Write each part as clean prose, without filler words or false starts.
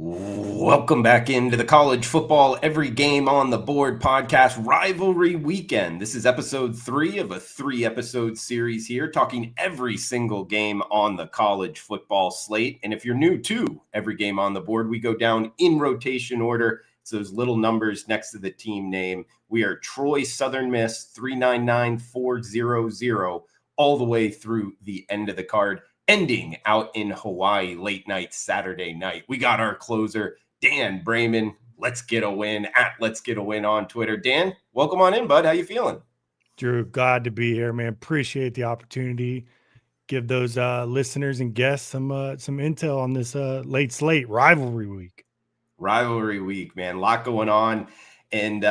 Welcome back into the College Football Every Game on the Board podcast Rivalry Weekend. This is episode 3 of a 3-episode series here, talking every single game on the college football slate. And if you're new to Every Game on the Board, we go down in rotation order. It's those little numbers next to the team name. We are Troy Southern Miss 399400 all the way through the end of the card, ending out in Hawaii late night Saturday night. We got our closer, Dan Brayman. Let's get a win at Let's Get a Win on Twitter. Dan, welcome on in, bud. How you feeling? Drew, glad to be here, man. Appreciate the opportunity. Give those listeners and guests some intel on this late slate rivalry week. Rivalry week, man. A lot going on. And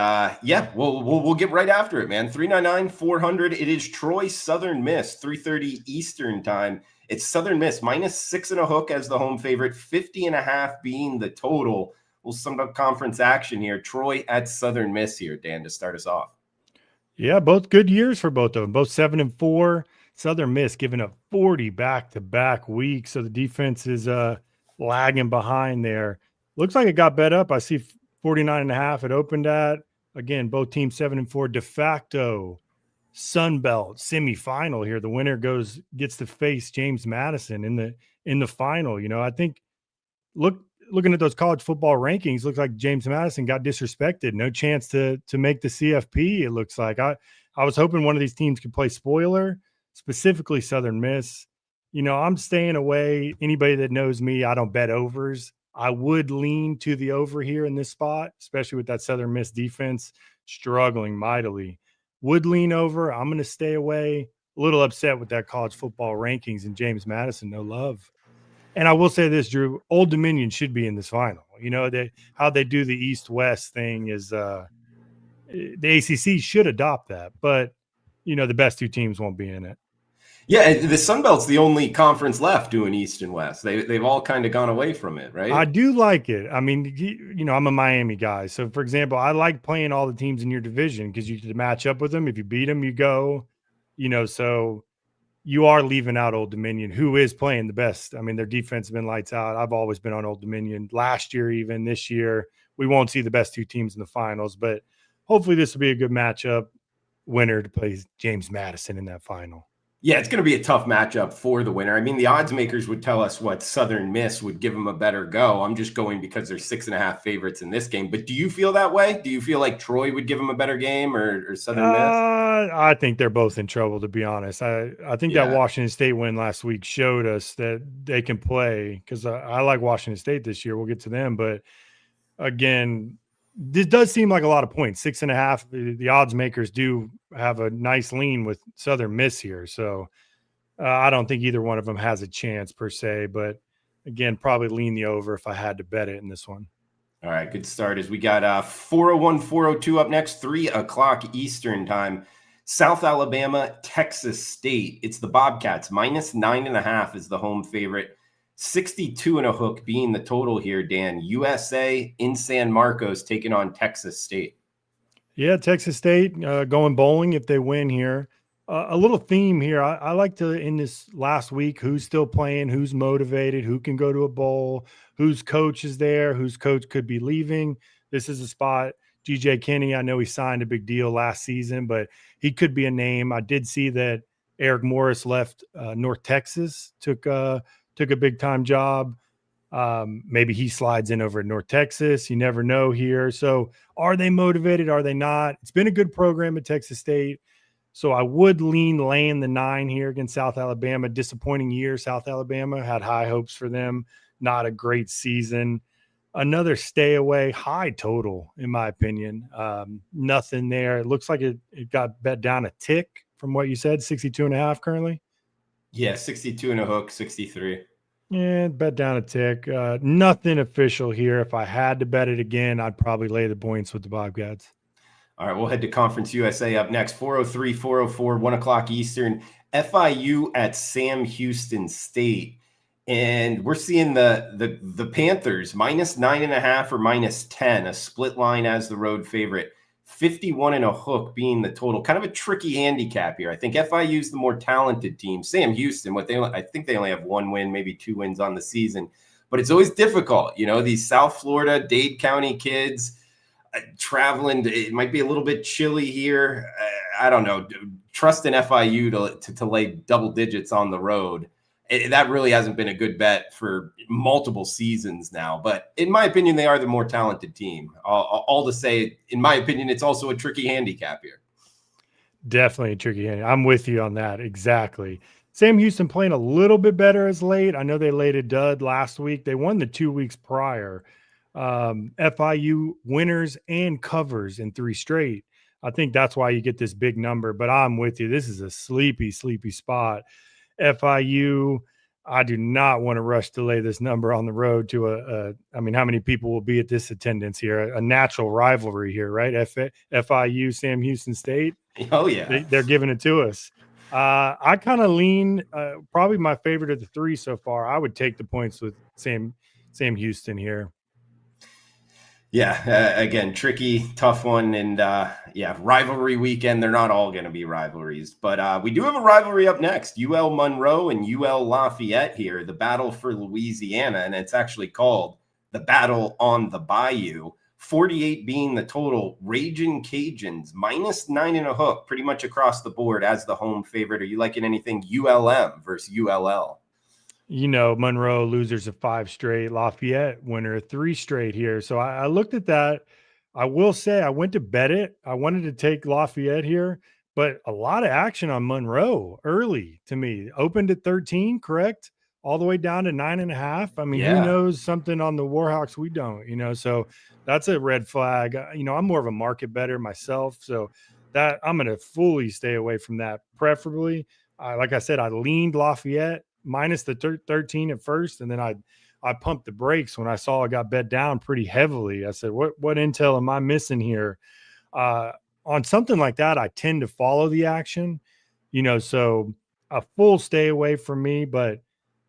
we'll get right after it, man. 399-400. It is Troy Southern Miss, 3:30 Eastern time. It's Southern Miss -6.5 as the home favorite, 50.5 being the total. We'll sum up conference action here. Troy at Southern Miss here, Dan, to start us off. Yeah, both good years for both of them. Both 7-4. Southern Miss giving up 40 back-to-back weeks, so the defense is lagging behind there. Looks like it got bet up. I see 49.5 it opened at. Again, both teams 7-4, de facto Sun Belt semifinal here. The winner gets to face James Madison in the final. You know, I think looking at those college football rankings, looks like James Madison got disrespected. No chance to make the CFP. It looks like I was hoping one of these teams could play spoiler, specifically Southern Miss. You know, I'm staying away. Anybody that knows me, I don't bet overs. I would lean to the over here in this spot, especially with that Southern Miss defense struggling mightily. Would lean over. I'm going to stay away. A little upset with that college football rankings and James Madison, no love. And I will say this, Drew, Old Dominion should be in this final. You know, how they do the East-West thing is the ACC should adopt that. But, you know, the best two teams won't be in it. Yeah, the Sun Belt's the only conference left doing East and West. They've all kind of gone away from it, right? I do like it. I mean, you know, I'm a Miami guy. So, for example, I like playing all the teams in your division because you can match up with them. If you beat them, you go, you know, so you are leaving out Old Dominion, who is playing the best. I mean, their defense has been lights out. I've always been on Old Dominion. Last year, even this year, we won't see the best two teams in the finals, but hopefully this will be a good matchup. Winner to play James Madison in that final. Yeah, it's going to be a tough matchup for the winner. I mean, the odds makers would tell us what Southern Miss would give them a better go. I'm just going because they're 6.5 favorites in this game. But do you feel that way? Do you feel like Troy would give them a better game or Southern Miss? I think they're both in trouble, to be honest. I think that Washington State win last week showed us that they can play because I like Washington State this year. We'll get to them. But, again, this does seem like a lot of points. 6.5. The odds makers do have a nice lean with Southern Miss here. So I don't think either one of them has a chance per se. But, again, probably lean the over if I had to bet it in this one. All right, good start. As we got 401, 402 up next, 3 o'clock Eastern time. South Alabama, Texas State. It's the Bobcats. -9.5 is the home favorite. 62.5 being the total here, Dan. USA in San Marcos taking on Texas State. Yeah, Texas State going bowling if they win here. A little theme here. I like to, in this last week, who's still playing, who's motivated, who can go to a bowl, whose coach is there, whose coach could be leaving. This is a spot. G.J. Kinney, I know he signed a big deal last season, but he could be a name. I did see that Eric Morris left North Texas, took a big-time job. Maybe he slides in over at North Texas. You never know here. So are they motivated? Are they not? It's been a good program at Texas State. So I would lean laying the 9 here against South Alabama. Disappointing year. South Alabama had high hopes for them. Not a great season. Another stay away, high total, in my opinion. Nothing there. It looks like it got bet down a tick from what you said, 62.5 currently. Yeah, 62.5, 63. Yeah, bet down a tick. Nothing official here. If I had to bet it again, I'd probably lay the points with the Bobcats. All right, we'll head to Conference USA up next. 403, 404, 1 o'clock Eastern. FIU at Sam Houston State. And we're seeing the Panthers -9.5 or -10, a split line as the road favorite. 51.5 being the total. Kind of a tricky handicap here. I think FIU is the more talented team. Sam Houston, I think they only have 1 win, maybe 2 wins on the season. but it's always difficult. These South Florida, Dade County kids traveling, it might be a little bit chilly here. I don't know. Trust in FIU to lay double digits on the road. That really hasn't been a good bet for multiple seasons now. But in my opinion, they are the more talented team. All to say, in my opinion, it's also a tricky handicap here. Definitely a tricky handicap. I'm with you on that. Exactly. Sam Houston playing a little bit better as late. I know they laid a dud last week. They won the 2 weeks prior. FIU winners and covers in 3 straight. I think that's why you get this big number, but I'm with you. This is a sleepy spot. FIU, I do not want to rush to lay this number on the road to I mean, how many people will be at this attendance here? A natural rivalry here, right? FIU, Sam Houston State. Oh, yeah. They're giving it to us. I kind of lean, probably my favorite of the 3 so far. I would take the points with Sam Houston here. Yeah, again, tricky, tough one. And rivalry weekend. They're not all going to be rivalries, but we do have a rivalry up next. UL Monroe and UL Lafayette here, the battle for Louisiana. And it's actually called the Battle on the Bayou. 48 being the total. Ragin' Cajuns -9.5, pretty much across the board as the home favorite. Are you liking anything ULM versus ULL? Monroe losers of 5 straight, Lafayette winner of 3 straight here. So I looked at that. I will say I went to bet it. I wanted to take Lafayette here, but a lot of action on Monroe early to me. Opened at 13, correct? All the way down to 9.5. I mean, Who knows something on the Warhawks we don't, so that's a red flag. I'm more of a market bettor myself. So that I'm going to fully stay away from that, preferably. Like I said, I leaned Lafayette minus the 13 at first, and then I pumped the brakes when I saw it got bet down pretty heavily. I said, what intel am I missing here? On something like that, I tend to follow the action, so a full stay away from me. But,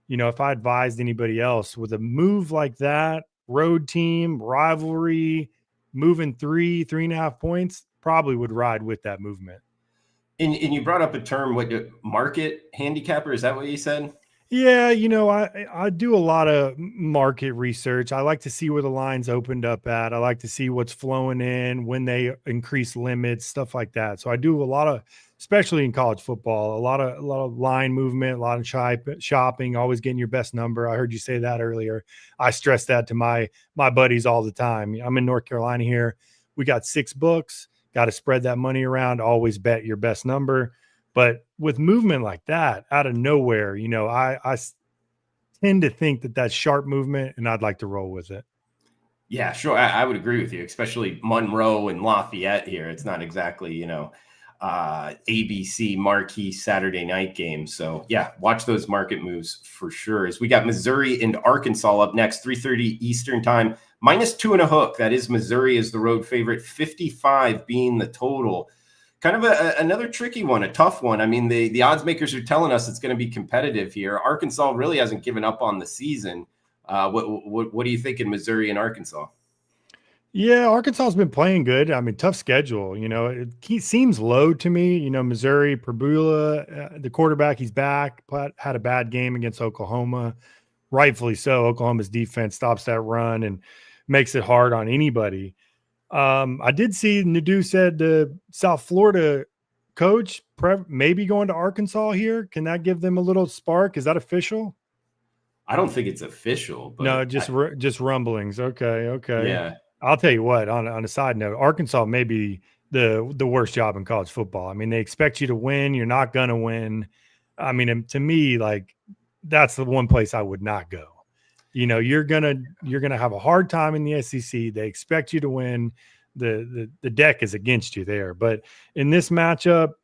if I advised anybody else with a move like that, road team, rivalry, moving 3.5 points, probably would ride with that movement. And you brought up a term, market handicapper? Is that what you said? Yeah, I do a lot of market research. I like to see where the lines opened up at. I like to see what's flowing in, when they increase limits, stuff like that. So I do a lot of, especially in college football, a lot of line movement, a lot of shopping, always getting your best number. I heard you say that earlier. I stress that to my buddies all the time. I'm in North Carolina here. We got 6 books, got to spread that money around, always bet your best number. But with movement like that out of nowhere, I tend to think that that's sharp movement, and I'd like to roll with it. Yeah, sure. I would agree with you, especially Monroe and Lafayette here. It's not exactly, ABC marquee Saturday night games. So, yeah, watch those market moves for sure. As we got Missouri and Arkansas up next, 3:30 Eastern time, -2.5. That is Missouri as the road favorite, 55 being the total. Kind of another tricky one, a tough one. I mean, the odds makers are telling us it's going to be competitive here. Arkansas really hasn't given up on the season. What do you think in Missouri and Arkansas? Yeah, Arkansas has been playing good. I mean, tough schedule. It seems low to me. Missouri, Perbula, the quarterback, he's back. Had a bad game against Oklahoma. Rightfully so. Oklahoma's defense stops that run and makes it hard on anybody. I did see Nadeau said the South Florida coach maybe going to Arkansas here. Can that give them a little spark? Is that official? I don't think it's official. But no, just rumblings. Okay. Yeah. I'll tell you what, on a side note, Arkansas may be the worst job in college football. I mean, they expect you to win. You're not going to win. I mean, to me, that's the one place I would not go. You're gonna have a hard time in the SEC. They expect you to win. The deck is against you there. But in this matchup,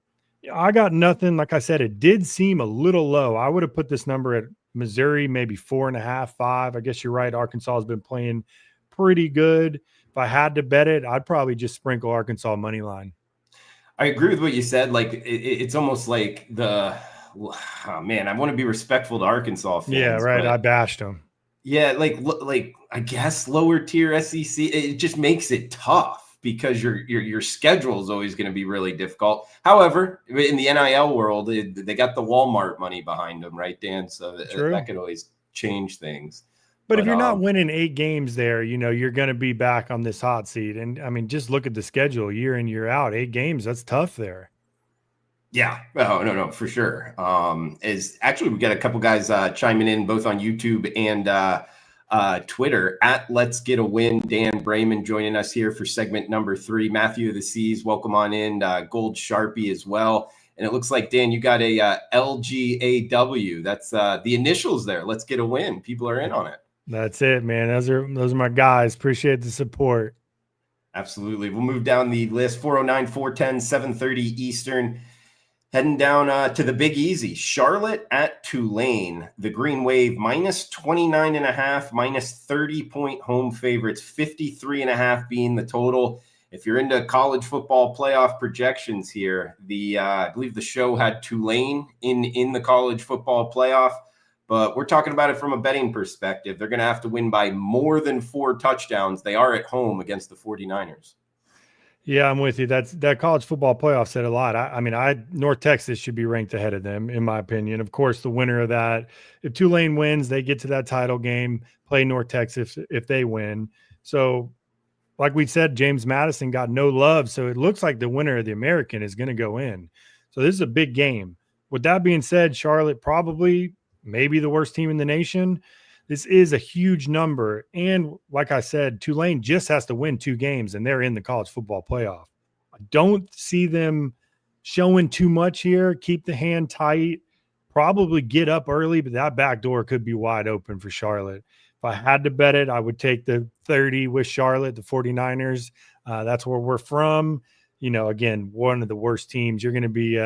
I got nothing. Like I said, it did seem a little low. I would have put this number at Missouri, maybe 4.5, 5. I guess you're right. Arkansas has been playing pretty good. If I had to bet it, I'd probably just sprinkle Arkansas money line. I agree with what you said. It's almost like I want to be respectful to Arkansas fans. Yeah, right. I bashed them. Yeah, I guess lower tier SEC, it just makes it tough because your schedule is always going to be really difficult. However, in the NIL world, they got the Walmart money behind them, right, Dan? So that could always change things. But if But you're not winning 8 games there, you're going to be back on this hot seat. And I mean, just look at the schedule year in, year out. 8 games, that's tough there. yeah, oh no, for sure. Is actually we got a couple guys chiming in both on YouTube and Twitter at Let's Get a Win. Dan Brayman joining us here for segment number 3. Matthew of the Seas, welcome on in. Gold Sharpie as well. And it looks like, Dan, you got a LGAW. That's the initials there. Let's Get a Win. People are in on it. That's it, man. Those are my guys. Appreciate the support. Absolutely. We'll move down the list. 409, 410, 730 Eastern. Heading down to the Big Easy. Charlotte at Tulane. The Green Wave minus 29.5, minus 30-point home favorites, 53.5 being the total. If you're into college football playoff projections here, I believe the show had Tulane in the college football playoff, but we're talking about it from a betting perspective. They're going to have to win by more than 4 touchdowns. They are at home against the 49ers. Yeah, I'm with you. That college football playoff said a lot. I mean, North Texas should be ranked ahead of them, in my opinion. Of course, the winner of that, if Tulane wins, they get to that title game, play North Texas if they win. So, like we said, James Madison got no love. So it looks like the winner of the American is going to go in. So this is a big game. With that being said, Charlotte probably maybe the worst team in the nation. This is a huge number. And like I said, Tulane just has to win 2 games and they're in the college football playoff. I don't see them showing too much here. Keep the hand tight, probably get up early, but that back door could be wide open for Charlotte. If I had to bet it, I would take the 30 with Charlotte, the 49ers. That's where we're from. Again, one of the worst teams. You're going to be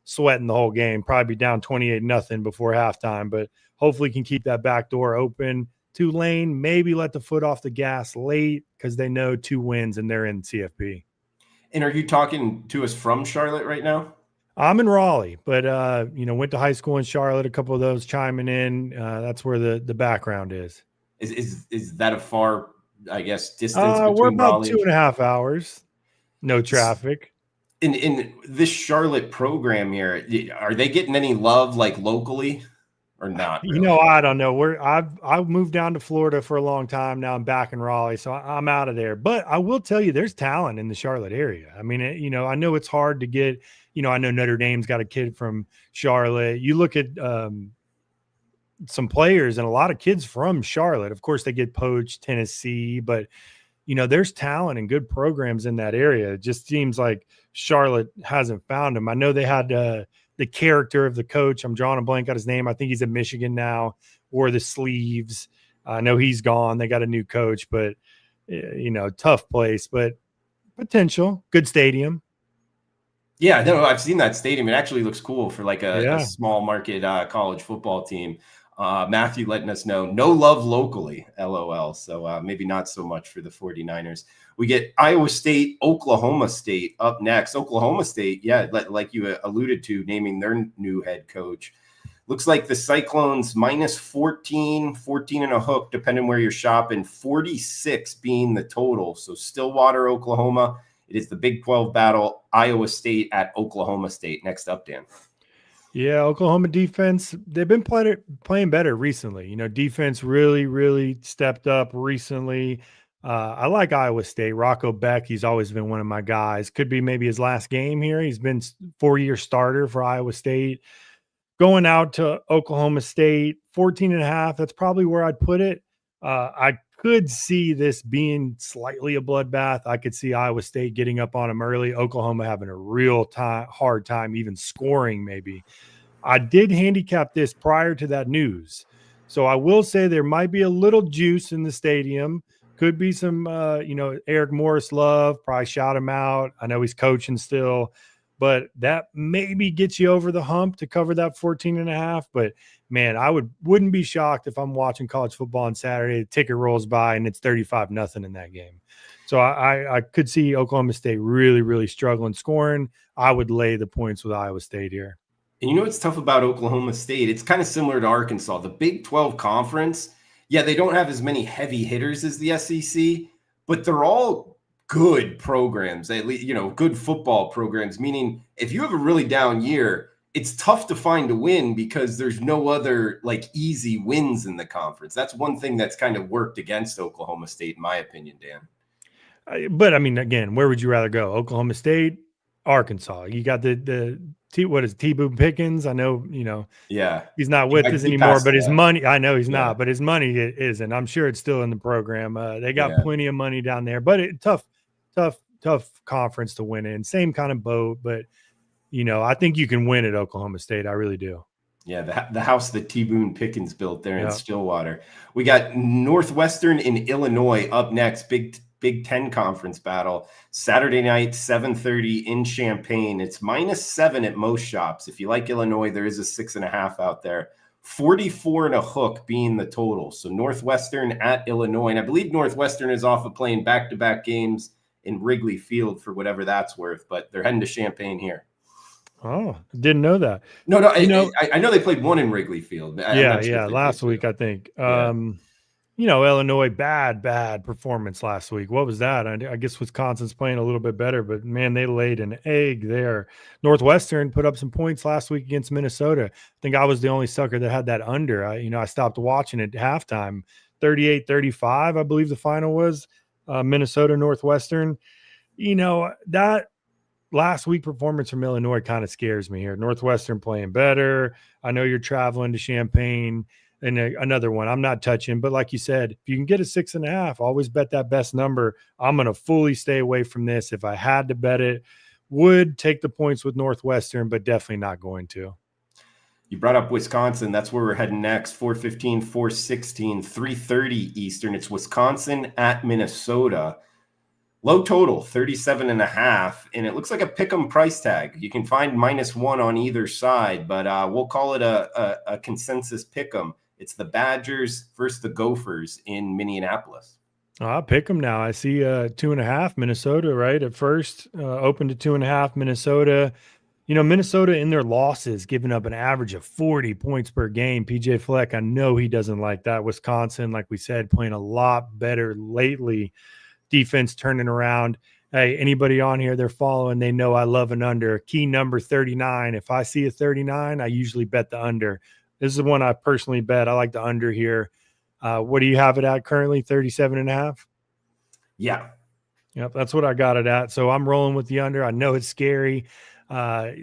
sweating the whole game, probably be down 28-0 before halftime, but hopefully can keep that back door open. Tulane, maybe let the foot off the gas late because they know 2 wins and they're in CFB. And are you talking to us from Charlotte right now? I'm in Raleigh, but went to high school in Charlotte. A couple of those chiming in. That's where the background is. Is that a far, I guess, distance between we're about Raleigh 2.5 hours. No traffic. In this Charlotte program here, are they getting any love like locally or not? Really? I don't know. I've moved down to Florida for a long time now. I'm back in Raleigh, so I'm out of there. But I will tell you, there's talent in the Charlotte area. I mean, I know it's hard to get. I know Notre Dame's got a kid from Charlotte. You look at some players and a lot of kids from Charlotte. Of course, they get poached, Tennessee, but there's talent and good programs in that area. It just seems like Charlotte hasn't found them. I know they had the character of the coach. I'm drawing a blank on his name. I think he's in Michigan now, wore the sleeves. I know he's gone. They got a new coach, but tough place, but potential, good stadium. Yeah, no, I've seen that stadium. It actually looks cool for like a small market college football team. Matthew letting us know, no love locally, LOL. So maybe not so much for the 49ers. We get Iowa State, Oklahoma State up next. Oklahoma State, yeah, like you alluded to, naming their new head coach. Looks like the Cyclones minus 14 and a hook, depending where you're shopping, 46 being the total. So Stillwater, Oklahoma. It is the Big 12 battle, Iowa State at Oklahoma State. Next up, Dan. Yeah, Oklahoma defense, they've been playing better recently. Defense really, really stepped up recently. I like Iowa State. Rocco Beck, he's always been one of my guys. Could be maybe his last game here. He's been 4-year starter for Iowa State. Going out to Oklahoma State, 14.5, that's probably where I'd put it. I could see this being slightly a bloodbath. I could see Iowa State getting up on them early. Oklahoma having a real hard time even scoring maybe. I did handicap this prior to that news. So I will say there might be a little juice in the stadium. Could be some, Eric Morris love, probably shout him out. I know he's coaching still, but that maybe gets you over the hump to cover that 14.5. But man, I wouldn't be shocked if I'm watching college football on Saturday, the ticket rolls by and it's 35-0 in that game. So I could see Oklahoma State really, really struggling scoring. I would lay the points with Iowa State here. And what's tough about Oklahoma State? It's kind of similar to Arkansas. The Big 12 conference, yeah, they don't have as many heavy hitters as the SEC, but they're all good programs, at least, good football programs, meaning if you have a really down year, it's tough to find a win because there's no other like easy wins in the conference. That's one thing that's kind of worked against Oklahoma State, in my opinion, Dan. But I mean, again, where would you rather go? Oklahoma State, Arkansas. You got what is T. Boone Pickens? I know, Yeah, he's not with us he anymore, passed but his that. money, I know he's Yeah. not, but his money isn't. I'm sure it's still in the program. They got Yeah. plenty of money down there, but tough conference to win in. Same kind of boat, but I think you can win at Oklahoma State. I really do. Yeah, the house that T. Boone Pickens built there in Yeah. Stillwater. We got Northwestern in Illinois up next. Big Ten conference battle. Saturday night, 7:30 in Champaign. It's -7 at most shops. If you like Illinois, there is a 6.5 out there. 44 and a hook being the total. So Northwestern at Illinois. And I believe Northwestern is off of playing back-to-back games in Wrigley Field for whatever that's worth, but they're heading to Champaign here. Oh, didn't know that. No, I know they played one in Wrigley Field. Last week, I think. Yeah. Illinois, bad performance last week. What was that? I guess Wisconsin's playing a little bit better, but man, they laid an egg there. Northwestern put up some points last week against Minnesota. I think I was the only sucker that had that under. I stopped watching at halftime. 38-35, I believe the final was. Minnesota Northwestern. That last week performance from Illinois kind of scares me here. Northwestern playing better. I know you're traveling to Champaign. And another one I'm not touching, but like you said, if you can get a 6.5, always bet that best number. I'm going to fully stay away from this. If I had to bet it, would take the points with Northwestern, but definitely not going to. You brought up Wisconsin. That's where we're heading next. 4:15, 4:16, 3:30 Eastern. It's Wisconsin at Minnesota. Low total, 37.5, and it looks like a pick'em price tag. You can find -1 on either side, but we'll call it a consensus pick'em. It's the Badgers versus the Gophers in Minneapolis. I'll pick them now. I see 2.5 Minnesota, right? At first, open to 2.5 Minnesota. Minnesota in their losses, giving up an average of 40 points per game. PJ Fleck, I know he doesn't like that. Wisconsin, like we said, playing a lot better lately. Defense turning around. Hey, anybody on here they're following, they know I love an under. Key number 39. If I see a 39, I usually bet the under. This is the one I personally bet. I like the under here. What do you have it at currently? 37.5? Yeah. Yep, that's what I got it at. So I'm rolling with the under. I know it's scary.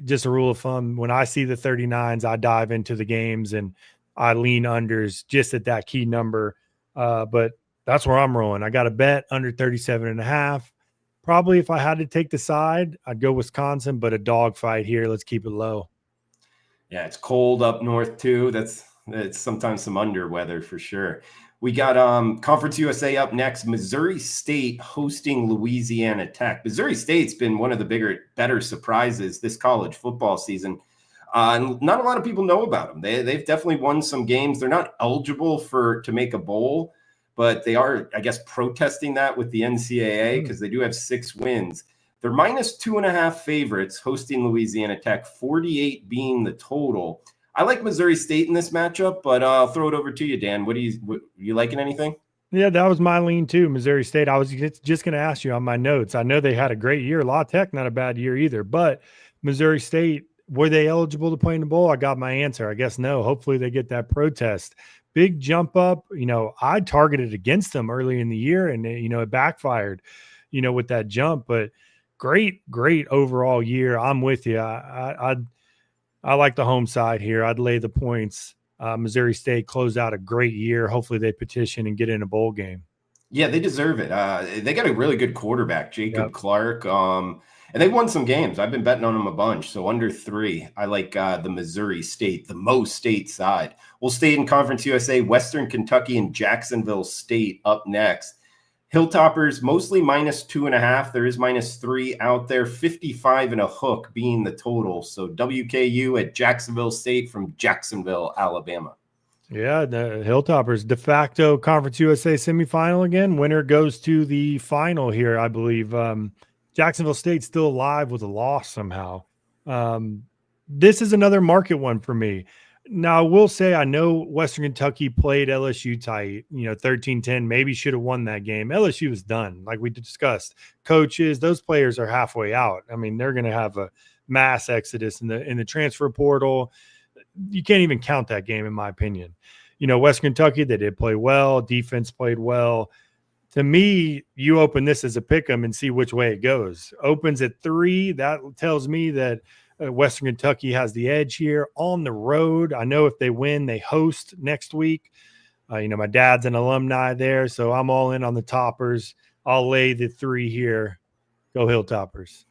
Just a rule of thumb. When I see the 39s, I dive into the games and I lean unders just at that key number. But that's where I'm rolling. I got a bet under 37.5. Probably if I had to take the side, I'd go Wisconsin, but a dog fight here. Let's keep it low. Yeah, it's cold up north too. It's sometimes some under weather for sure. We got Conference USA up next. Missouri State hosting Louisiana Tech. Missouri State's been one of the better surprises this college football season. And not a lot of people know about them. They've definitely won some games. They're not eligible to make a bowl, but they are, I guess, protesting that with the NCAA because they do have 6 wins. They're -2.5 favorites hosting Louisiana Tech, 48 being the total. I like Missouri State in this matchup, but I'll throw it over to you, Dan. You liking anything? Yeah, that was my lean too, Missouri State. I was just going to ask you on my notes. I know they had a great year. La Tech, not a bad year either, but Missouri State, were they eligible to play in the bowl? I got my answer. I guess no. Hopefully they get that protest. Big jump up. I targeted against them early in the year and, it backfired, with that jump, but great overall year. I'm with you. I like the home side here. I'd lay the points. Missouri State closed out a great year. Hopefully they petition and get in a bowl game. Yeah, they deserve it. They got a really good quarterback, Jacob Clark. And they won some games. I've been betting on them a bunch. So under 3, I like the Missouri State, the Mo State side. We'll stay in Conference USA, Western Kentucky and Jacksonville State up next. Hilltoppers, mostly -2.5. There is -3 out there, 55 and a hook being the total. So WKU at Jacksonville State from Jacksonville, Alabama. Yeah, the Hilltoppers de facto Conference USA semifinal again. Winner goes to the final here, I believe. Jacksonville State still alive with a loss somehow. This is another market one for me. Now, I will say I know Western Kentucky played LSU tight, 13-10, maybe should have won that game. LSU was done, like we discussed. Coaches, those players are halfway out. I mean, they're going to have a mass exodus in the transfer portal. You can't even count that game, in my opinion. Western Kentucky, they did play well. Defense played well. To me, you open this as a pick 'em and see which way it goes. Opens at 3. That tells me that Western Kentucky has the edge here on the road. I know if they win, they host next week. My dad's an alumni there, so I'm all in on the Toppers. I'll lay the 3 here. Go Hilltoppers.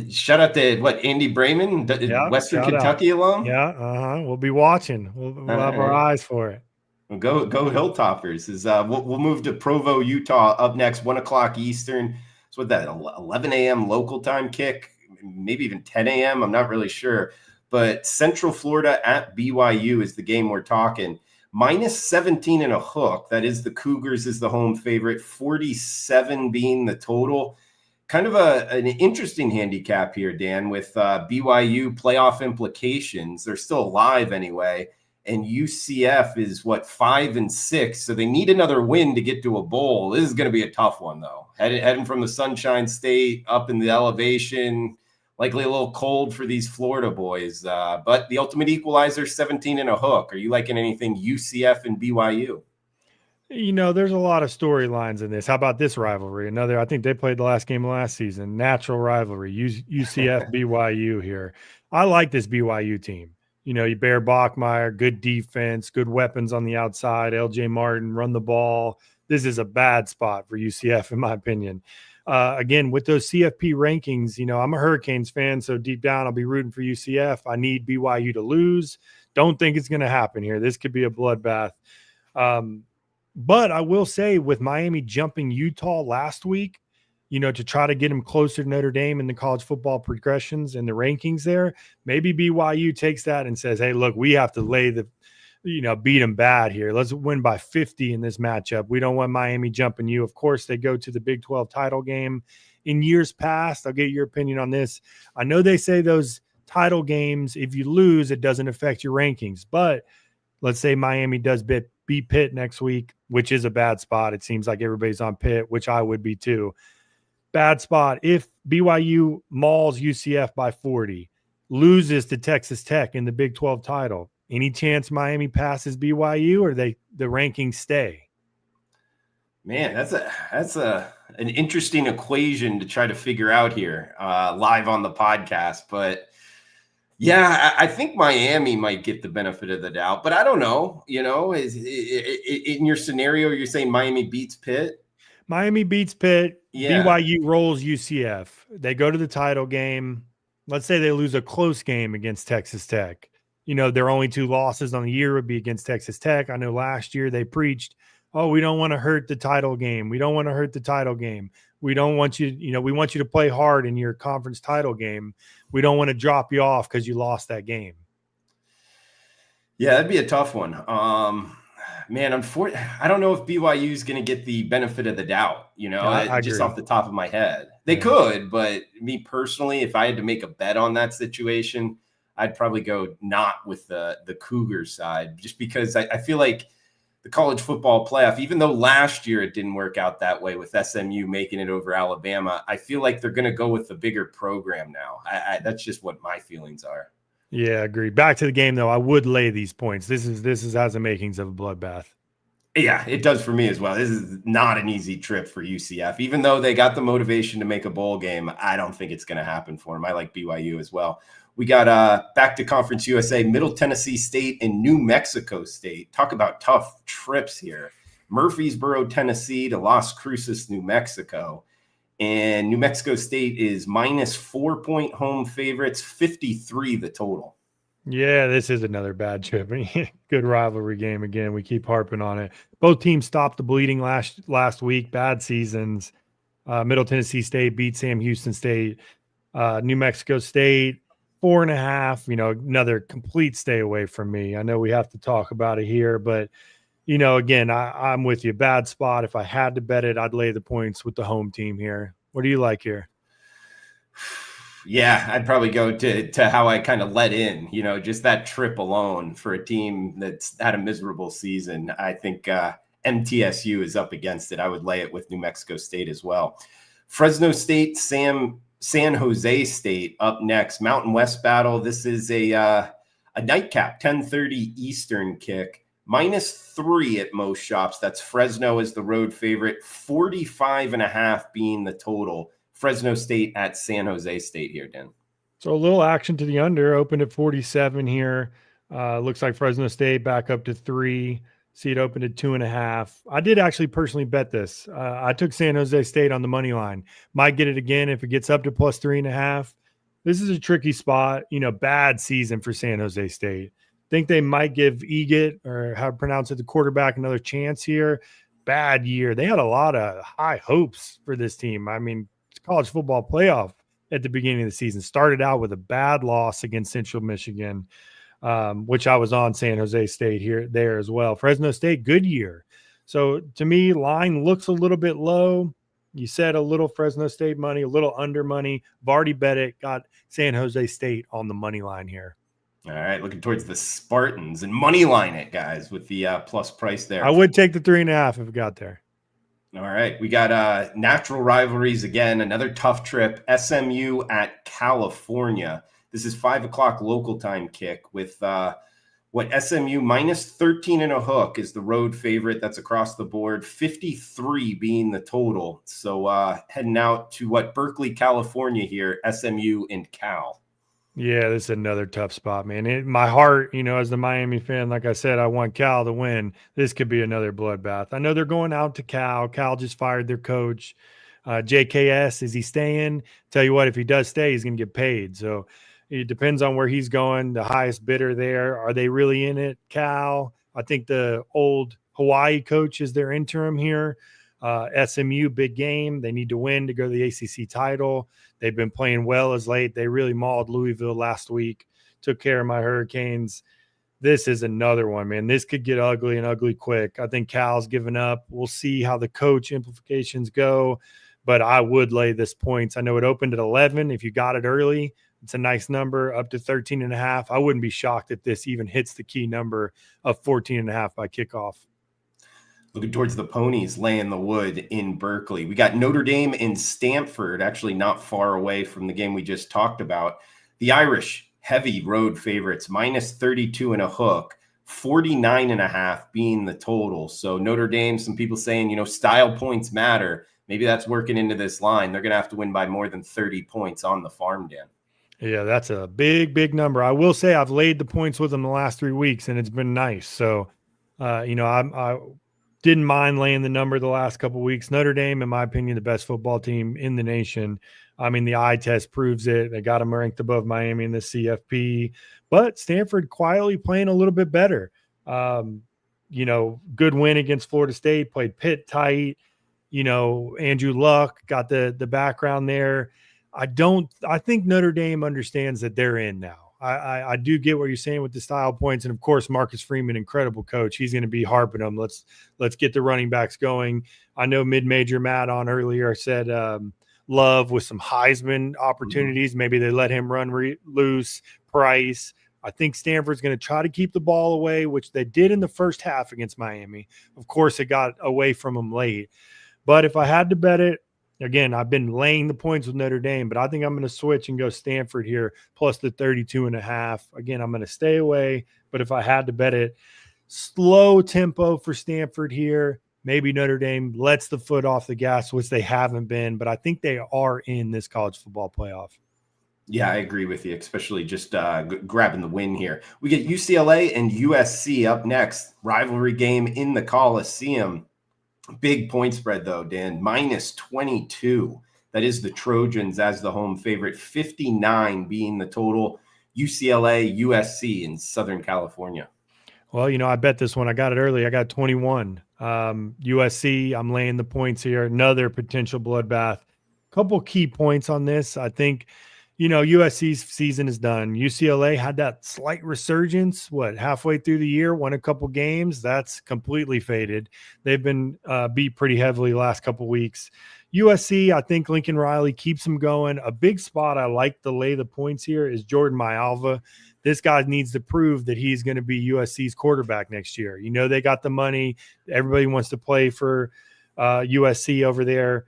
Shout out to Andy Brayman, Western Kentucky alum. Yeah, we'll be watching. We'll have our eyes for it. Well, go Hilltoppers. We'll move to Provo, Utah up next, 1 o'clock Eastern. So what that 11 a.m. local time kick, maybe even 10 a.m. I'm not really sure. But Central Florida at BYU is the game we're talking. -17 and a hook. That is the Cougars is the home favorite. 47 being the total. Kind of an interesting handicap here, Dan, with BYU playoff implications. They're still alive anyway. And UCF is 5-6. So they need another win to get to a bowl. This is going to be a tough one, though. Heading from the Sunshine State up in the elevation, likely a little cold for these Florida boys. But the ultimate equalizer, 17 and a hook. Are you liking anything UCF and BYU? There's a lot of storylines in this. How about this rivalry? I think they played the last game of last season. Natural rivalry, UCF BYU here. I like this BYU team. You Bear Bachmeier, good defense, good weapons on the outside. LJ Martin, run the ball. This is a bad spot for UCF, in my opinion. Again, with those CFP rankings, I'm a Hurricanes fan, so deep down I'll be rooting for UCF. I need BYU to lose. Don't think it's going to happen here. This could be a bloodbath. But I will say, with Miami jumping Utah last week, to try to get them closer to Notre Dame in the college football progressions and the rankings there, maybe BYU takes that and says, hey, look, we have to beat them bad here. Let's win by 50 in this matchup. We don't want Miami jumping you. Of course, they go to the Big 12 title game in years past. I'll get your opinion on this. I know they say those title games, if you lose, it doesn't affect your rankings. But let's say Miami does beat Pitt next week, which is a bad spot. It seems like everybody's on Pitt, which I would be too. Bad spot. If BYU mauls UCF by 40, loses to Texas Tech in the Big 12 title, any chance Miami passes BYU, or the rankings stay? Man, that's an interesting equation to try to figure out here live on the podcast. But yeah, I think Miami might get the benefit of the doubt, but I don't know. In your scenario, you're saying Miami beats Pitt? Miami beats Pitt. Yeah. BYU rolls UCF. They go to the title game. Let's say they lose a close game against Texas Tech. Their only 2 losses on the year would be against Texas Tech. I know last year they preached, oh, we don't want to hurt the title game. We don't want to hurt the title game. We don't want you, we want you to play hard in your conference title game. We don't want to drop you off because you lost that game. Yeah, that'd be a tough one. Man, I don't know if BYU is going to get the benefit of the doubt, I just agree. off the top of my head. They could, but me personally, if I had to make a bet on that situation, I'd probably go not with the Cougar side, just because I feel like the college football playoff, even though last year it didn't work out that way with SMU making it over Alabama, I feel like they're going to go with the bigger program now. That's just what my feelings are. Yeah, agreed. Back to the game, though, I would lay these points. This has the makings of a bloodbath. Yeah, it does for me as well. This is not an easy trip for UCF. Even though they got the motivation to make a bowl game, I don't think it's going to happen for them. I like BYU as well. We got back to Conference USA, Middle Tennessee State and New Mexico State. Talk about tough trips here. Murfreesboro, Tennessee to Las Cruces, New Mexico. And New Mexico State is -4-point home favorites, 53 the total. Yeah, this is another bad trip. Good rivalry game again. We keep harping on it. Both teams stopped the bleeding last week. Bad seasons. Middle Tennessee State beat Sam Houston State. New Mexico State, 4.5. Another complete stay away from me. I know we have to talk about it here, but again, I'm with you. Bad spot. If I had to bet it, I'd lay the points with the home team here. What do you like here? Yeah, I'd probably go to how I kind of let in, just that trip alone for a team that's had a miserable season. I think MTSU is up against it. I would lay it with New Mexico State as well. Fresno State, Sam San Jose State up next. Mountain West battle. This is a nightcap, 10:30 Eastern kick. -3 at most shops. That's Fresno as the road favorite. 45.5 being the total. Fresno State at San Jose State here, Dan. So a little action to the under, opened at 47 here. Looks like Fresno State back up to 3. See it opened at 2.5. I did actually personally bet this. I took San Jose State on the money line. Might get it again if it gets up to +3.5. This is a tricky spot. Bad season for San Jose State. Think they might give Eget, or how to pronounce it, the quarterback, another chance here. Bad year. They had a lot of high hopes for this team. I mean, it's college football playoff at the beginning of the season. Started out with a bad loss against Central Michigan, which I was on San Jose State there as well. Fresno State, good year. So to me, line looks a little bit low. You said a little Fresno State money, a little under money. I've already bet it. Got San Jose State on the money line here. All right, looking towards the Spartans and money line it, guys, with the plus price there. I would take the 3.5 if it got there. All right, we got natural rivalries again. Another tough trip. SMU at California. This is 5 o'clock local time kick with SMU -13 and a hook is the road favorite. That's across the board. 53 being the total. So heading out to Berkeley, California here. SMU and Cal. Yeah, this is another tough spot, man. My heart, as the Miami fan, like I said, I want Cal to win. This could be another bloodbath. I know they're going out to Cal. Cal just fired their coach. JKS, is he staying? Tell you what, if he does stay, he's going to get paid. So it depends on where he's going, the highest bidder there. Are they really in it? Cal, I think the old Hawaii coach is their interim here. SMU, big game. They need to win to go to the ACC title. They've been playing well as late. They really mauled Louisville last week, took care of my Hurricanes. This is another one, man. This could get ugly and ugly quick. I think Cal's given up. We'll see how the coach implications go, but I would lay this points. I know it opened at 11. If you got it early, it's a nice number, up to 13.5. I wouldn't be shocked if this even hits the key number of 14.5 by kickoff. Looking towards the ponies laying the wood in Berkeley. We got Notre Dame in Stanford, actually not far away from the game we just talked about. The Irish, heavy road favorites, -32 and a hook, 49.5 being the total. So Notre Dame, some people saying, style points matter. Maybe that's working into this line. They're going to have to win by more than 30 points on the farm, Dan. Yeah, that's a big, big number. I will say I've laid the points with them the last 3 weeks, and it's been nice. So, I didn't mind laying the number the last couple of weeks. Notre Dame, in my opinion, the best football team in the nation. I mean, the eye test proves it. They got them ranked above Miami in the CFP. But Stanford quietly playing a little bit better. Good win against Florida State, played Pitt tight. Andrew Luck got the background there. I think Notre Dame understands that they're in now. I do get what you're saying with the style points. And of course, Marcus Freeman, incredible coach. He's going to be harping them. Let's get the running backs going. I know mid-major Matt on earlier said Love with some Heisman opportunities. Maybe they let him run loose. Price. I think Stanford's going to try to keep the ball away, which they did in the first half against Miami. Of course, it got away from them late. But if I had to bet it, again, I've been laying the points with Notre Dame, but I think I'm going to switch and go Stanford here, plus the 32.5. Again, I'm going to stay away, but if I had to bet it, slow tempo for Stanford here. Maybe Notre Dame lets the foot off the gas, which they haven't been, but I think they are in this college football playoff. Yeah, I agree with you, especially just grabbing the win here. We get UCLA and USC up next. Rivalry game in the Coliseum. Big point spread, though, Dan. -22. That is the Trojans as the home favorite. 59 being the total. UCLA, USC in Southern California. Well, I bet this one. I got it early. I got 21. USC, I'm laying the points here. Another potential bloodbath. Couple key points on this. I think, USC's season is done. UCLA had that slight resurgence, halfway through the year, won a couple games. That's completely faded. They've been beat pretty heavily last couple weeks. USC, I think Lincoln Riley keeps them going. A big spot I like to lay the points here is Jordan Maialva. This guy needs to prove that he's going to be USC's quarterback next year. They got the money. Everybody wants to play for USC over there.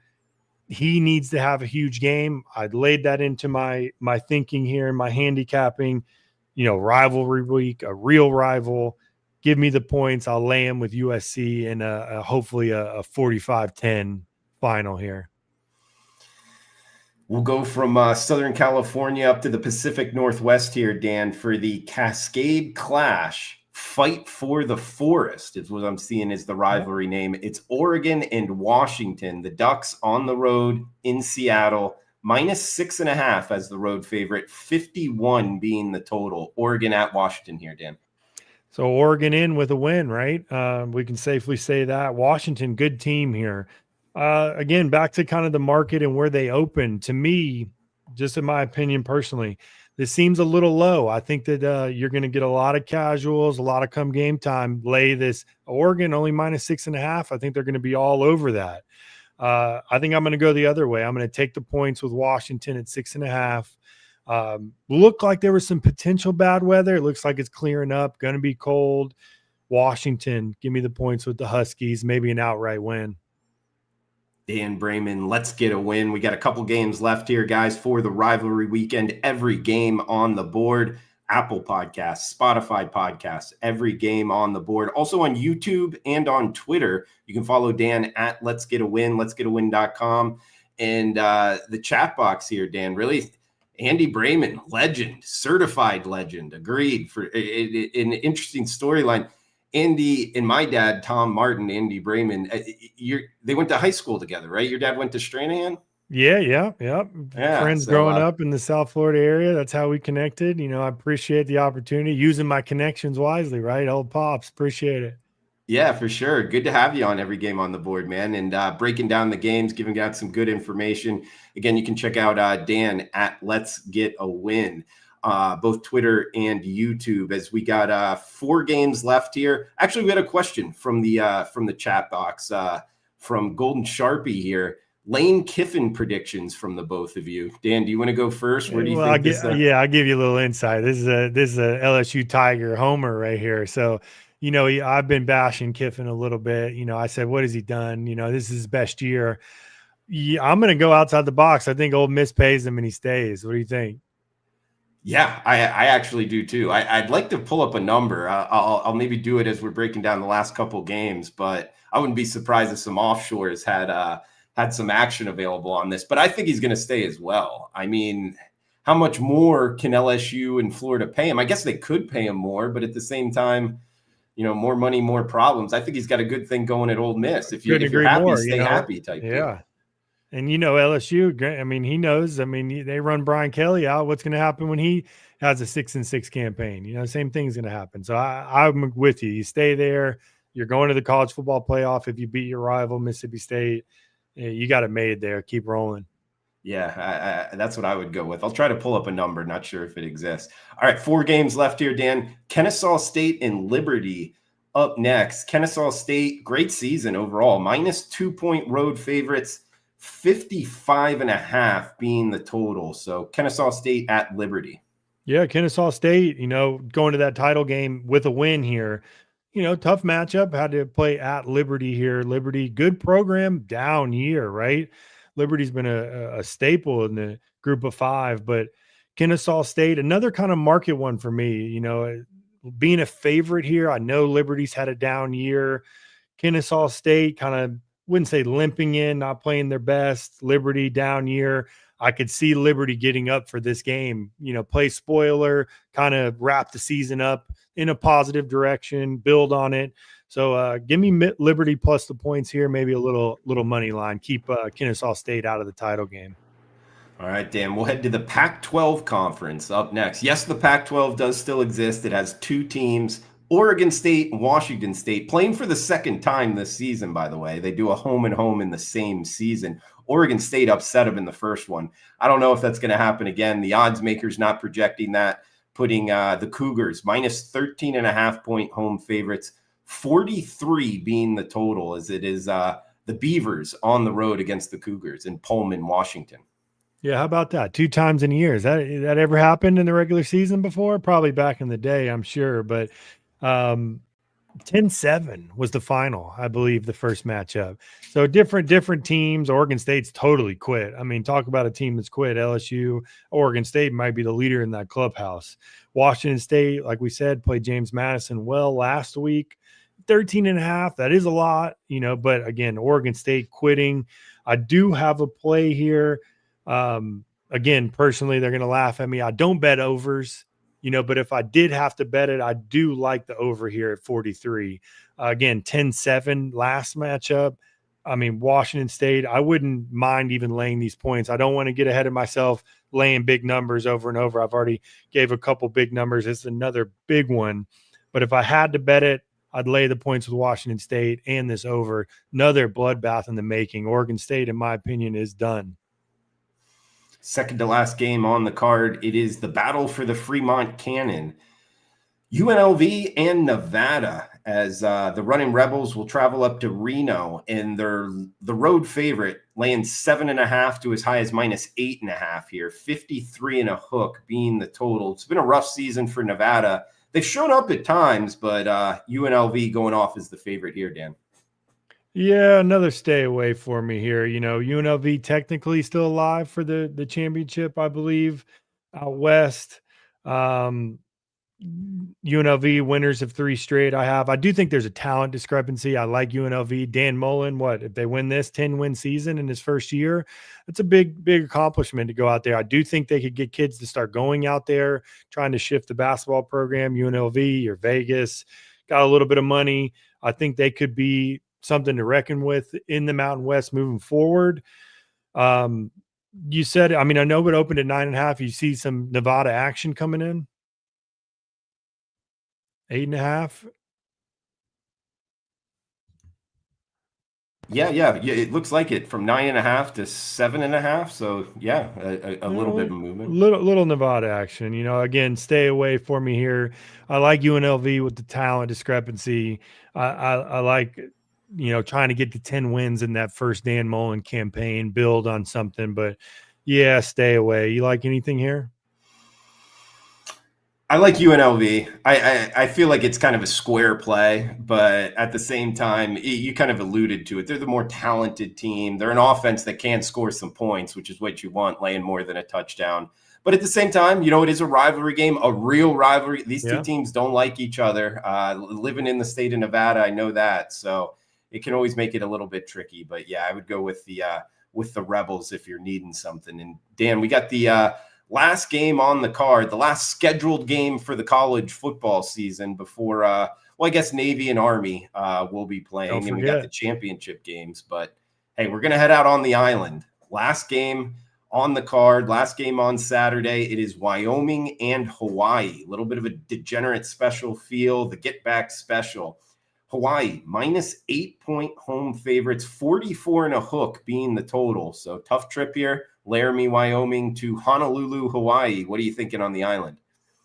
he needs to have a huge game. I'd laid that into my thinking here, my handicapping, rivalry week, a real rival. Give me the points. I'll lay him with USC in hopefully a 45-10 final here. We'll go from Southern California up to the Pacific Northwest here, Dan, for the Cascade Clash. Fight for the Forest is what I'm seeing is the rivalry name. It's Oregon and Washington. The Ducks on the road in Seattle, -6.5 as the road favorite, 51 being the total. Oregon at Washington here, Dan. So Oregon in with a win, right? We can safely say that. Washington, good team here. Again, back to kind of the market and where they open. To me, just in my opinion personally, this seems a little low. I think that you're going to get a lot of casuals, a lot of come game time. Lay this Oregon only -6.5. I think they're going to be all over that. I think I'm going to go the other way. I'm going to take the points with Washington at 6.5. Looked like there was some potential bad weather. It looks like it's clearing up. Going to be cold. Washington, give me the points with the Huskies. Maybe an outright win. Dan Brayman, let's get a win. We got a couple games left here, guys, for the rivalry weekend. Every game on the board. Apple Podcasts, Spotify Podcasts, every game on the board. Also on YouTube and on Twitter. You can follow Dan at Let's Get a Win, letsgetawin.com. And the chat box here, Dan, really, Andy Brayman, legend, certified legend, agreed for an interesting storyline. Andy and my dad, Tom Martin, Andy Brayman, they went to high school together, right? Your dad went to Stranahan? Yeah. Friends so, growing up in the South Florida area. That's how we connected. I appreciate the opportunity, using my connections wisely, right? Old Pops, appreciate it. Yeah, for sure. Good to have you on every game on the board, man, and breaking down the games, giving out some good information. Again, you can check out Dan at Let's Get a Win, both Twitter and YouTube. As we got 4 games left here. Actually, we had a question from the chat box from Golden Sharpie here. Lane Kiffin predictions from the both of you. Dan, do you want to go first? Where do you think I'll give you a little insight. This is a LSU Tiger homer right here. So, I've been bashing Kiffin a little bit. I said, what has he done? This is his best year. Yeah, I'm going to go outside the box. I think Ole Miss pays him and he stays. What do you think? Yeah, I actually do too. I'd like to pull up a number. I'll maybe do it as we're breaking down the last couple games, but I wouldn't be surprised if some offshores had some action available on this. But I think he's going to stay as well. I mean, how much more can LSU and Florida pay him? I guess they could pay him more, but at the same time, more money, more problems. I think he's got a good thing going at Ole Miss. If you're happy, stay happy type yeah. deal. And LSU, I mean, he knows. I mean, they run Brian Kelly out. What's going to happen when he has a 6-6 campaign? Same thing's going to happen. So I'm with you. You stay there. You're going to the college football playoff. If you beat your rival, Mississippi State, you got it made there. Keep rolling. Yeah, that's what I would go with. I'll try to pull up a number. Not sure if it exists. All right, 4 games left here, Dan. Kennesaw State and Liberty up next. Kennesaw State, great season overall. -2-point road favorites, 55.5 being the total. So Kennesaw State at Liberty. Yeah, Kennesaw State, going to that title game with a win here. Tough matchup. Had to play at Liberty here. Liberty, good program, down year, right? Liberty's been a staple in the group of 5, but Kennesaw State, another kind of market one for me, being a favorite here. I know Liberty's had a down year. Kennesaw State kind of, wouldn't say limping in, not playing their best. Liberty down year. I could see Liberty getting up for this game, play spoiler, kind of wrap the season up in a positive direction, build on it. So give me Liberty plus the points here, maybe a little money line. Keep Kennesaw State out of the title game. All right, Dan, we'll head to the Pac-12 conference up next. Yes, the Pac-12 does still exist. It has 2 teams, Oregon State and Washington State, playing for the second time this season, by the way. They do a home and home in the same season. Oregon State upset them in the first one. I don't know if that's going to happen again. The odds makers not projecting that, putting the Cougars -13.5-point home favorites, 43 being the total, as it is the Beavers on the road against the Cougars in Pullman, Washington. Yeah, how about that? 2 times in a year. Has that ever happened in the regular season before? Probably back in the day, I'm sure. But 10-7 was the final, I believe, the first matchup. So different teams. Oregon State's totally quit. I mean, talk about a team that's quit. LSU, Oregon State might be the leader in that clubhouse. Washington State, like we said, played James Madison well last week. 13.5, that is a lot, but again, Oregon State quitting. I do have a play here. Again, personally, they're going to laugh at me. I don't bet overs. But if I did have to bet it, I do like the over here at 43. Again, 10-7 last matchup. I mean, Washington State, I wouldn't mind even laying these points. I don't want to get ahead of myself laying big numbers over and over. I've already gave a couple big numbers. It's another big one. But if I had to bet it, I'd lay the points with Washington State and this over. Another bloodbath in the making. Oregon State, in my opinion, is done. Second to last game on the card, it is the battle for the Fremont Cannon. UNLV and Nevada, as the Running Rebels will travel up to Reno, and they're the road favorite, laying 7.5 to as high as -8.5 here. 53 and a hook being the total. It's been a rough season for Nevada. They've shown up at times, but UNLV going off as the favorite here, Dan. Yeah, another stay away for me here. UNLV technically still alive for the championship, I believe, out west. UNLV winners of 3 straight. I do think there's a talent discrepancy. I like UNLV. Dan Mullen, if they win this 10-win season in his first year, that's a big accomplishment to go out there. I do think they could get kids to start going out there, trying to shift the basketball program. UNLV or Vegas got a little bit of money. I think they could be something to reckon with in the Mountain West moving forward. You said, I know it opened at 9.5. You see some Nevada action coming in. 8.5. Yeah. It looks like it from 9.5 to 7.5. So yeah, a little bit of movement. Little Nevada action. Again, stay away for me here. I like UNLV with the talent discrepancy. I like, trying to get to 10 wins in that first Dan Mullen campaign, build on something. But yeah, stay away. You like anything here? I like UNLV. I feel like it's kind of a square play, but at the same time, you kind of alluded to it. They're the more talented team. They're an offense that can score some points, which is what you want, laying more than a touchdown. But at the same time, it is a rivalry game, a real rivalry. These two teams don't like each other. Living in the state of Nevada, I know that. So it can always make it a little bit tricky. But yeah, I would go with the Rebels if you're needing something. And Dan, we got the last game on the card, the last scheduled game for the college football season before, I guess Navy and Army will be playing, and we got the championship games. But hey, we're going to head out on the island. Last game on the card, last game on Saturday. It is Wyoming and Hawaii. A little bit of a degenerate special feel, the get back special. Hawaii -8-point home favorites, 44 and a hook being the total. So tough trip here. Laramie, Wyoming to Honolulu, Hawaii. What are you thinking on the island?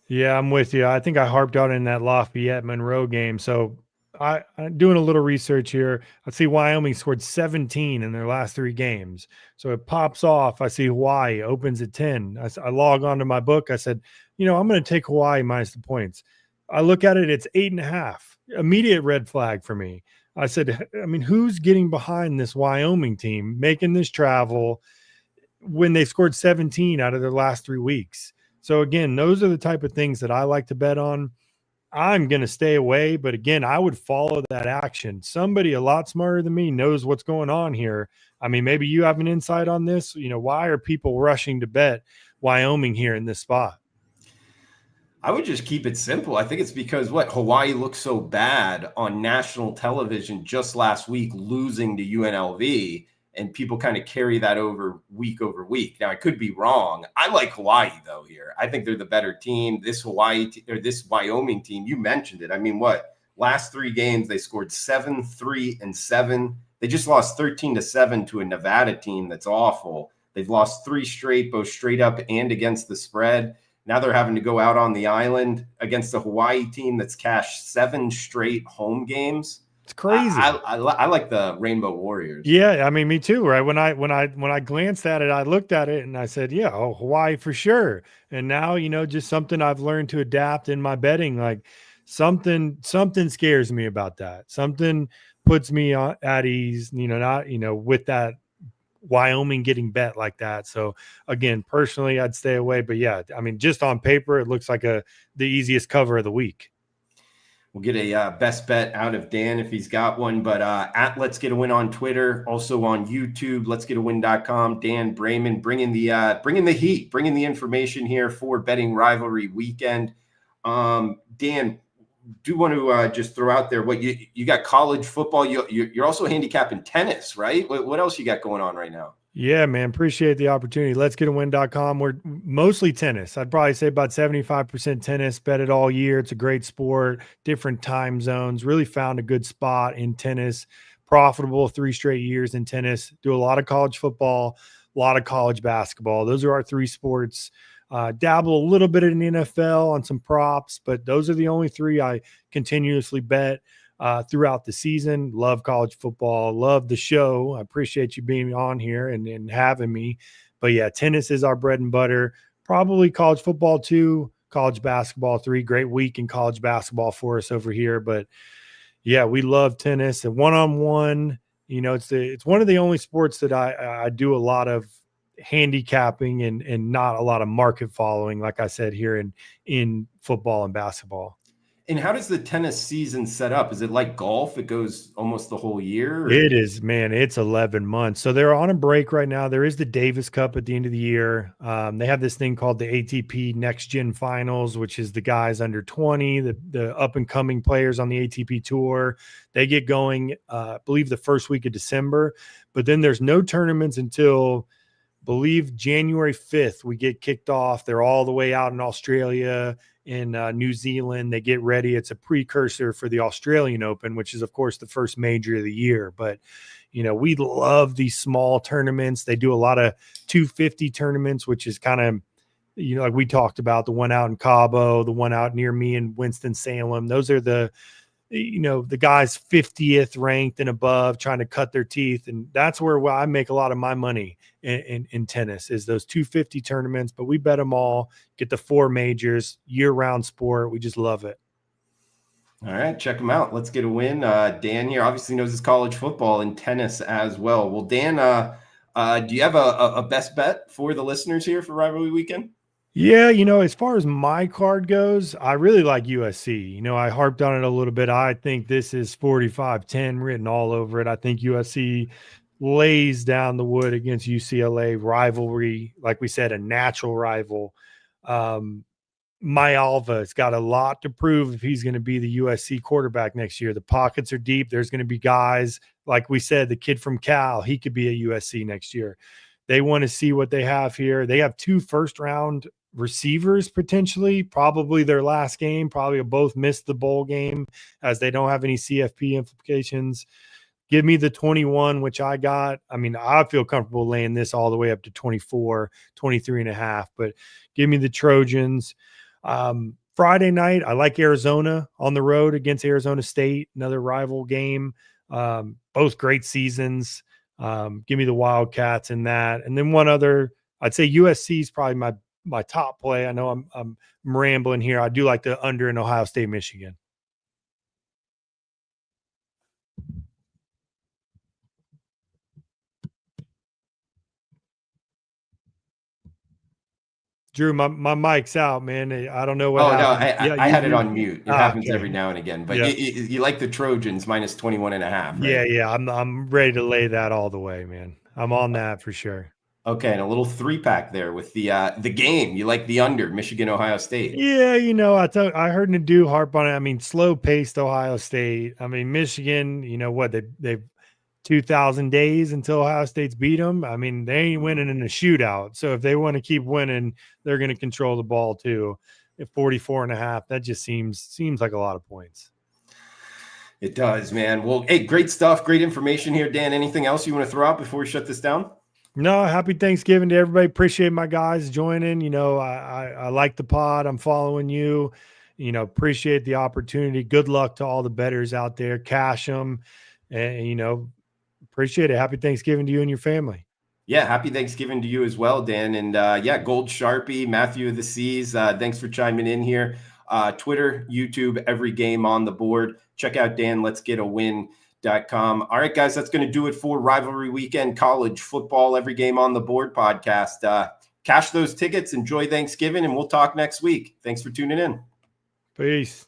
Yeah, I'm with you. I think I harped out in that Lafayette Monroe game. So I'm doing a little research here. I see Wyoming scored 17 in their last 3 games. So it pops off. I see Hawaii opens at 10. I log on to my book. I said, I'm going to take Hawaii minus the points. I look at it, it's 8.5. Immediate red flag for me. I said, who's getting behind this Wyoming team, making this travel when they scored 17 out of their last 3 weeks? So again, those are the type of things that I like to bet on. I'm going to stay away, but again, I would follow that action. Somebody a lot smarter than me knows what's going on here. Maybe you have an insight on this. Why are people rushing to bet Wyoming here in this spot? I would just keep it simple. I think it's because Hawaii looked so bad on national television just last week, losing to UNLV, and people kind of carry that over week. Now, I could be wrong. I like Hawaii though here. I think they're the better team. This this Wyoming team, you mentioned it. Last 3 games they scored 7, 3, and 7. They just lost 13-7 to a Nevada team that's awful. They've lost 3 straight, both straight up and against the spread. Now they're having to go out on the island against a Hawaii team that's cashed 7 straight home games. It's crazy. I like the Rainbow Warriors. Yeah, me too. Right when I glanced at it, I looked at it and I said, "Yeah, Hawaii for sure." And now, just something I've learned to adapt in my betting. Like something scares me about that. Something puts me at ease, not, with that Wyoming getting bet like that. So again, personally, I'd stay away. But yeah, I mean, just on paper, it looks like the easiest cover of the week. We'll get a best bet out of Dan if he's got one. But at Let's Get a Win on Twitter, also on YouTube, letsgetawin.com. Dan Brayman bringing the heat, bringing the information here for betting rivalry weekend. Dan, do want to just throw out there what you got college football. You're also handicapping tennis, right? What else you got going on right now? Yeah, man. Appreciate the opportunity. Let's get a win.com. We're mostly tennis. I'd probably say about 75% tennis. Bet it all year. It's a great sport, different time zones. Really found a good spot in tennis. Profitable 3 straight years in tennis. Do a lot of college football, a lot of college basketball. Those are our 3 sports. Dabble a little bit in the NFL on some props, but those are the only 3 I continuously bet throughout the season. Love college football. Love the show. I appreciate you being on here and having me. But yeah, tennis is our bread and butter. Probably college football 2, college basketball 3. Great week in college basketball for us over here. But yeah, we love tennis and one-on-one. It's one of the only sports that I do a lot of handicapping and not a lot of market following, like I said, here in football and basketball. And how does the tennis season set up? Is it like golf? It goes almost the whole year? Or? It is, man. It's 11 months. So they're on a break right now. There is the Davis Cup at the end of the year. They have this thing called the ATP Next Gen Finals, which is the guys under 20, the up and coming players on the ATP Tour. They get going, I believe, the first week of December. But then there's no tournaments until, I believe, January 5th. We get kicked off. They're all the way out in Australia. In New Zealand, they get ready. It's a precursor for the Australian Open, which is, of course, the first major of the year. But, we love these small tournaments. They do a lot of 250 tournaments, which is kind of, like we talked about, the one out in Cabo, the one out near me in Winston-Salem. Those are the guys 50th ranked and above trying to cut their teeth. And that's where I make a lot of my money in tennis, is those 250 tournaments. But we bet them all, get the 4 majors, year-round sport. We just love it. All right, check them out. Let's get a win. Dan here obviously knows his college football and tennis as well. Well, Dan, do you have a best bet for the listeners here for rivalry weekend? Yeah, as far as my card goes, I really like USC. I harped on it a little bit. I think this is 45-10 written all over it. I think USC lays down the wood against UCLA. Rivalry, like we said, a natural rival. Alva's got a lot to prove if he's going to be the USC quarterback next year. The pockets are deep. There's going to be guys, like we said, the kid from Cal, he could be a USC next year. They want to see what they have here. They have 2 first-round receivers potentially, probably their last game, probably both missed the bowl game as they don't have any CFP implications. Give me the 21, which I got. I mean, I feel comfortable laying this all the way up to 24, 23.5, but give me the Trojans. Friday night, I like Arizona on the road against Arizona State, another rival game. Both great seasons. Give me the Wildcats in that. And then one other, I'd say USC is probably my top play. I know I'm rambling here. I do like the under in Ohio State, Michigan. Drew, my mic's out, man. I don't know what happened. No, I had it on mute. It happens okay. Every now and again. But yeah. You like the Trojans minus 21.5, right? Yeah. I'm ready to lay that all the way, man. I'm on that for sure. Okay, and a little 3-pack there with the game. You like the under, Michigan, Ohio State. Yeah, I heard Nadeau harp on it. I mean, slow-paced Ohio State. I mean, Michigan, they've 2,000 days until Ohio State's beat them. I mean, they ain't winning in a shootout. So if they want to keep winning, they're going to control the ball too. At 44.5, that just seems like a lot of points. It does, man. Well, hey, great stuff. Great information here, Dan. Anything else you want to throw out before we shut this down? No, happy Thanksgiving to everybody. Appreciate my guys joining. I like the pod. I'm following you. Appreciate the opportunity. Good luck to all the bettors out there. Cash them. And, appreciate it. Happy Thanksgiving to you and your family. Yeah, happy Thanksgiving to you as well, Dan. And Gold Sharpie, Matthew of the Seas, thanks for chiming in here. Twitter, YouTube, every game on the board. Check out Dan Let's Get a Win.com. All right, guys, that's going to do it for Rivalry Weekend College Football Every Game on the Board podcast. Cash those tickets, enjoy Thanksgiving, and we'll talk next week. Thanks for tuning in. Peace.